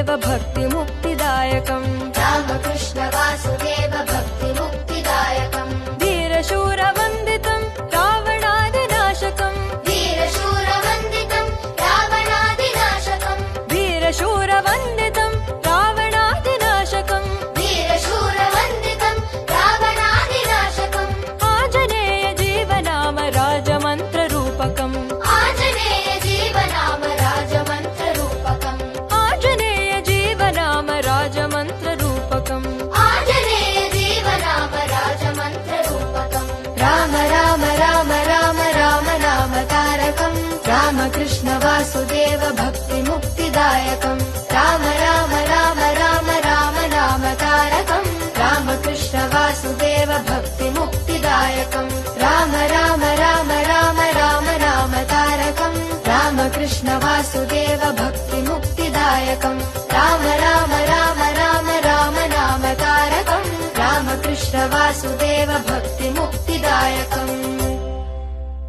वासुदेव भक्तिमुक्तिदायकम् रामकृष्ण वासुदेव भक्तिमुक्तिदायकम् वीरशूरवन्दितम् रावणादिनाशकम् वीरशूरवन्दितम् रावणादिनाशकम् वीरशूरवन्दितम् रावणादिनाशकम् वीरशूरवन्दितम् रावणादिनाशकम् आञ्जनेय जीवनाम राजमन्त्ररूपकम् आञ्जनेय जीवनाम राजमन्त्ररूपकम् आञ्जनेय जीवनाम राजमन्त्ररूपकम् आञ्जनेय जीवनाम राजमन्त्ररूपकम् राम राम राम राम राम नाम तारकम् रामकृष्ण वासुदेव भक्तिमुक्तिदायकम् राम राम राम राम राम नाम तारकम् रामकृष्ण वासुदेव भक्तिमुक्तिदायकम् राम राम राम राम राम नाम तारकम् रामकृष्ण वासुदेव भक्तिमुक्तिदायकम् राम राम राम राम राम नाम तारकम् रामकृष्ण वासुदेव भक्तिमुक्तिदायकम्